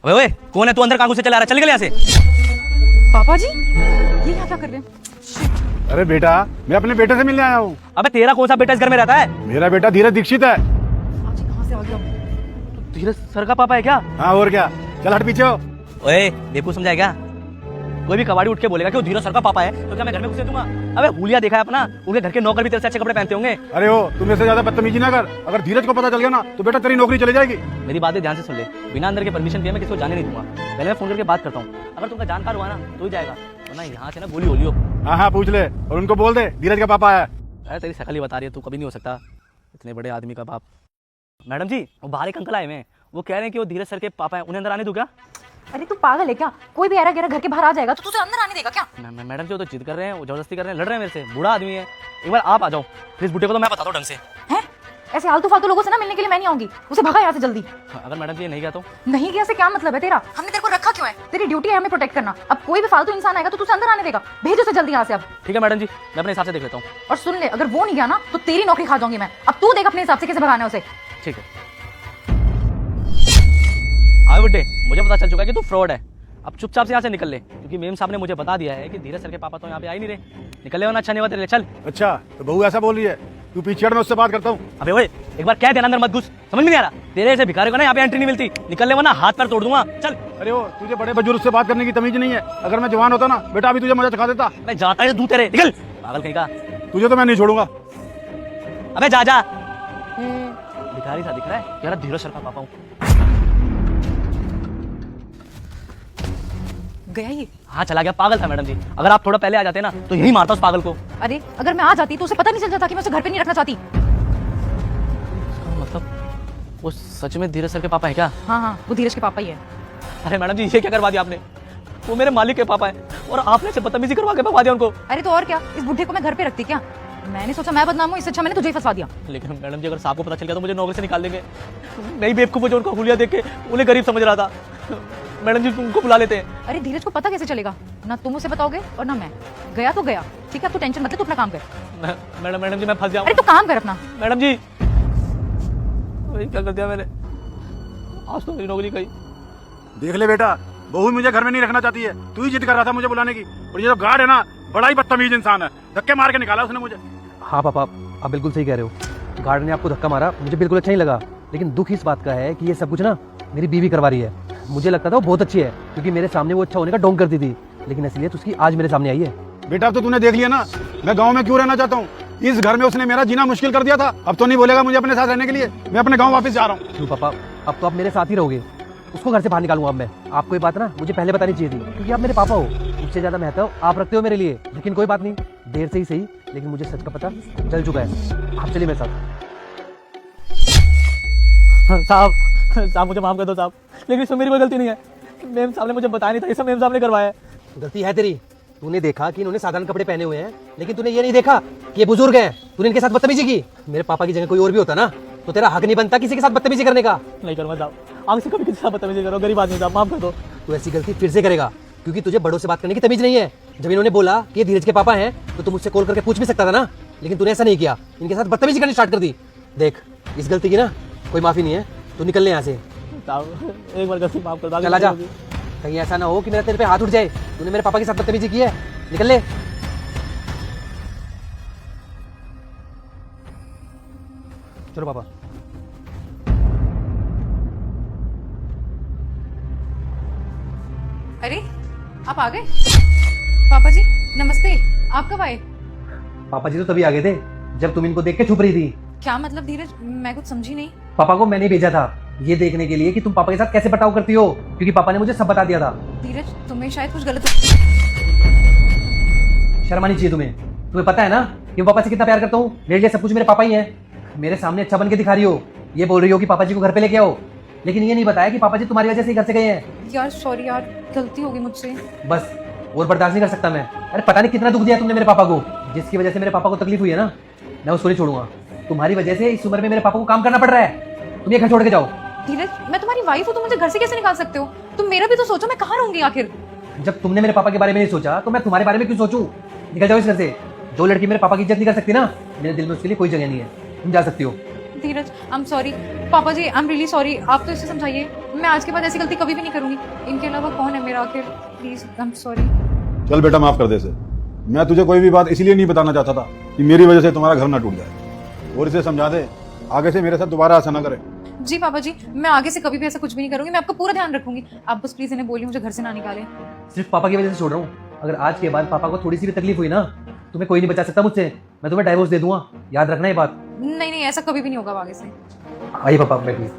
ओए ओए, कौन है तू? अंदर कहाँ घुसे चला रहा है? चल निकल यहाँ से। पापा जी ये यहाँ क्या कर रहे हैं? अरे बेटा, मैं अपने बेटे से मिलने आया हूँ। अबे तेरा कौन सा बेटा इस घर में रहता है? मेरा बेटा धीरज दीक्षित है। आज कहाँ से आ गया? धीरज सर का पापा है क्या? हाँ और क्या, चल हट पीछे हो। ओए बेवकूफ समझा है क्या? कोई भी कबाड़ी उठ के बोलेगा कि वो धीरज सर का पापा है तो क्या मैं घर में घुसे दूंगा? अबे हुलिया देखा है अपना, उनके घर के नौकर भी तेरे से अच्छे कपड़े पहनते होंगे। अरे हो, तुम इससे ज्यादा बदतमीजी ना कर। अगर धीरज को पता चल गया ना तो बेटा तेरी नौकरी चली जाएगी। मेरी बातें ध्यान से सुन ले, बिना अंदर के परमिशन दिए मैं किसी को जाने नहीं दूंगा। पहले मैं फोन करके बात करता हूँ, अगर तुमका जानकार हुआ ना तो ही जाएगा, वरना यहाँ से ना गोली होलियो। हाँ हाँ पूछ ले और उनको बोल दे धीरज का पापा है। अरे तेरी शकल ही बता रही है, तू कभी नहीं हो सकता इतने बड़े आदमी का बाप। मैडम जी वो बाहर एक अंकल आए हुए हैं, वो कह रहे हैं कि वो धीरज सर के पापा हैं, उन्हें अंदर आने दूं क्या? अरे तू पागल है क्या? कोई भी ऐरा गैरा घर के बाहर आ जाएगा तो तुझे अंदर आने देगा क्या? मैडम जी वो तो जिद कर रहे हैं, वो जबरदस्ती कर रहे हैं, लड़ रहे हैं मेरे से। बूढ़ा आदमी है, एक बार आप आ जाओ प्लीज, बुढ़े को तो मैं बता दूं ढंग से। हैं? ऐसे आलतू फालतू लोगों से ना मिलने के लिए मैं नहीं आऊंगी। उसे भगा यहाँ से जल्दी। अगर मैडम जी ये नहीं गया तो? नहीं गया से क्या मतलब है तेरा? हमने तेरे को रखा क्यों है? तेरी ड्यूटी है हमें प्रोटेक्ट करना। अब कोई भी फालतू इंसान आएगा तो तुझे अंदर आने देगा? भेज उसे जल्दी यहाँ से अब। ठीक है मैडम जी, मैं अपने हिसाब से देख लेता हूँ। और सुन ले, अगर वो नहीं गया ना तो तेरी नौकरी खा जाऊंगी मैं। अब तू देख अपने हिसाब से कैसे भगाना है उसे। ठीक है। हाँ बुड्ढे, मुझे पता चल चुका है कि तू फ्रॉड है। अब चुपचाप से यहाँ से निकल ले, क्योंकि मेम साहब ने मुझे बता दिया है कि धीरज सर के पापा तो यहाँ पे आ ही नहीं रहे। निकल ले वरना अच्छा नहीं हुआ तेरे लिए। चल। अच्छा तो बहू ऐसा बोल रही है, तू पीछे हट, मैं उससे बात करता हूँ। अबे ओए एक बार कह देना अंदर मत घुस, समझ में नहीं आ रहा? तेरे ऐसे भिखारी को ना यहाँ पे एंट्री नहीं मिलती। निकल ले वरना हाथ पैर तोड़ दूंगा। चल। अरे हो, तुझे बड़े बुजुर्ग से बात करने की तमीज नहीं है। अगर मैं जवान होता ना बेटा अभी तुझे मजा चखा देता। मैं जाता है तू तेरे, निकल पागल कहीं का। तुझे तो मैं नहीं छोड़ूंगा। अबे जा जा, भिखारी सा दिख रहा है यार, धीरज सर का पापा हूँ। गया ये? हाँ चला गया, पागल था मैडम जी। अगर आप थोड़ा पहले आ जाते ना तो यही मारता उस पागल को। अरे अगर मैं आ जाती तो उसे पता नहीं चल जाता कि मैं उसे घर पे नहीं रखना चाहती। मतलब वो सच में धीरज सर के पापा है क्या? हाँ हाँ वो धीरज के पापा ही है। अरे मैडम जी ये क्या करवा दिया आपने? वो मेरे मालिक के पापा है और आपने से बदतमीजी करवा के भगा दिया उनको। अरे तो और क्या, इस बुढ़े को मैं घर पे रखती क्या? मैंने सोचा मैं बदनाम हूँ, इससे अच्छा मैंने तुझे ही फंसा दिया। लेकिन मैडम जी अगर साहब को पता चल गया तो मुझे नौकरी से निकाल देंगे। नहीं बेवकूफ जो उनको हुलिया देख के उन्हें गरीब समझ रहा था। मैडम जी तुमको बुला लेते हैं। अरे धीरज को पता कैसे चलेगा? ना तुम उसे बताओगे और ना मैं। गया तो गया, ठीक है, तू टेंशन मत ले, तू अपना काम कर। मैडम जी मैं फंस जाऊँ। अरे तू काम कर अपना। मैडम जी क्या कर दिया मैंने? आज तो मेरी नौकरी गई। देख ले बेटा, बहू मुझे घर में नहीं रखना चाहती है। तू ही जिद कर रहा था मुझे बुलाने की। और ये जो गार्ड है ना, बड़ा ही बदतमीज इंसान है। धक्के मार के निकाला उसने मुझे। हाँ पापा, आप बिल्कुल सही कह रहे हो। गार्ड ने आपको धक्का मारा, मुझे बिल्कुल अच्छा नहीं लगा। लेकिन दुख इस बात का है कि ये सब कुछ ना मेरी बीवी करवा रही है। मुझे लगता था वो बहुत अच्छी है, क्योंकि मेरे सामने वो अच्छा होने का ढोंग करती थी, लेकिन इसलिए उसकी आज मेरे सामने आई है। बेटा अब तो तूने देख लिया ना, मैं गाँव में क्यों रहना चाहता हूँ। इस घर में उसने मेरा जीना मुश्किल कर दिया था। अब तो नहीं बोलेगा मुझे अपने साथ रहने के लिए। मैं अपने गाँव वापस जा रहा हूँ। क्यों पापा, अब तो आप मेरे साथ ही रहोगे। उसको घर से बाहर निकालूंगा अब मैं। आपको ये बात ना मुझे पहले बतानी चाहिए थी, क्योंकि आप मेरे पापा हो। उससे ज्यादा महत्व आप रखते हो मेरे लिए। लेकिन कोई बात नहीं, देर से ही सही, लेकिन मुझे सच का पता चल चुका है। आप चलिए मेरे साथ। साहब मुझे माफ कर दो साहब, लेकिन इसमें मेरी कोई गलती नहीं है। मेम साहब ने मुझे बताया नहीं था, ये सब मेम साहब ने करवाया है। गलती है तेरी। तूने देखा कि इन्होंने साधारण कपड़े पहने हुए हैं, लेकिन तूने ये नहीं देखा कि ये बुजुर्ग हैं। तूने इनके साथ बदतमीजी की। मेरे पापा की जगह कोई और भी होता ना तो तेरा हक नहीं बनता किसी के साथ बदतमीजी करने का। नहीं करूँगा साहब, आगे से कभी किसी के साथ बदतमीजी करो, गरीब आदमी साहब माफ कर दो। तू ऐसी गलती फिर से करेगा, क्योंकि तुझे बड़ों से बात करने की तमीज नहीं है। जब इन्होंने बोला कि ये धीरज के पापा हैं तो तू मुझसे कॉल करके पूछ भी सकता था ना, लेकिन तूने ऐसा नहीं किया। इनके साथ बदतमीजी करनी स्टार्ट कर दी। देख, इस गलती की ना कोई माफी नहीं है। तू निकल ले यहाँ से। एक बार गलती माफ कर दो। चला जा, कहीं ऐसा ना हो कि मेरा तेरे पे हाथ उठ जाए। तूने मेरे पापा के साथ बदतमीजी की है। निकल ले। चलो पापा। अरे आप आ गए? पापा जी नमस्ते, आप कब आए? पापा जी तो तभी आ गए थे जब तुम इनको देख के छुप रही थी। क्या मतलब धीरज, मैं कुछ समझी नहीं। पापा को मैंने भेजा था ये देखने के लिए कि तुम पापा के साथ कैसे बर्ताव करती हो, क्योंकि पापा ने मुझे सब बता दिया था। धीरज तुम्हें शायद कुछ गलत। शर्म आनी चाहिए तुम्हें। तुम्हें पता है ना कि मैं पापा से कितना प्यार करता हूँ। मेरे लिए सब कुछ मेरे पापा ही हैं। मेरे सामने अच्छा बन के दिखा रही हो, ये बोल रही हो कि पापा जी को घर पे लेके आओ, लेकिन ये नहीं बताया कि पापा जी तुम्हारी वजह से ही घर से गए हैं। यार सॉरी यार, गलती होगी मुझसे। बस और बर्दाश्त नहीं कर सकता मैं। अरे पता नहीं कितना दुख दिया तुमने मेरे पापा को। जिसकी वजह से मेरे पापा को तकलीफ हुई है ना, मैं उसको नहीं छोड़ूंगा। तुम्हारी वजह से इस उम्र में मेरे पापा को काम करना पड़ रहा है। तुम ये घर छोड़ के जाओ। धीरज मैं तुम्हारी वाइफ हूँ, तुम मुझे घर से कैसे निकाल सकते हो? तुम मेरा भी तो सोचो, मैं कहाँ रहूंगी आखिर? जब तुमने मेरे पापा के बारे में नहीं सोचा तो मैं तुम्हारे बारे में क्यों सोचूं? निकल जाओ इस घर से। जो लड़की मेरे पापा की इज्जत नहीं कर सकती ना, मेरे दिल में उसके लिए कोई जगह नहीं है। तुम जा सकती हो। धीरज आई एम सॉरी। पापा जी आई एम रियली सॉरी। आप तो इसे समझाइए, मैं आज के बाद ऐसी गलती कभी भी नहीं करूंगी। इनके अलावा कौन है मेरा आखिर? Please I am sorry. चल बेटा माफ कर दे इसे। मैं तुझे कोई भी बात इसलिए नहीं बताना चाहता था कि मेरी वजह से तुम्हारा घर ना टूट जाए, और इसे समझा दे आगे से मेरे साथ दोबारा ऐसा ना करे। जी पापा जी, मैं आगे से कभी भी ऐसा कुछ भी नहीं करूंगी। मैं आपका पूरा ध्यान रखूंगी। आप बस प्लीज इन्हें बोलिए मुझे घर से ना निकाले। सिर्फ पापा की वजह से छोड़ रहा हूँ। अगर आज के बाद पापा को थोड़ी सी भी तकलीफ हुई ना, तुम्हें कोई नहीं बचा सकता मुझसे। मैं तुम्हें डाइवोर्स दे दूंगा, याद रखना ये बात। नहीं नहीं, ऐसा कभी भी नहीं होगा आगे से। आइए पापा, मैं प्लीज।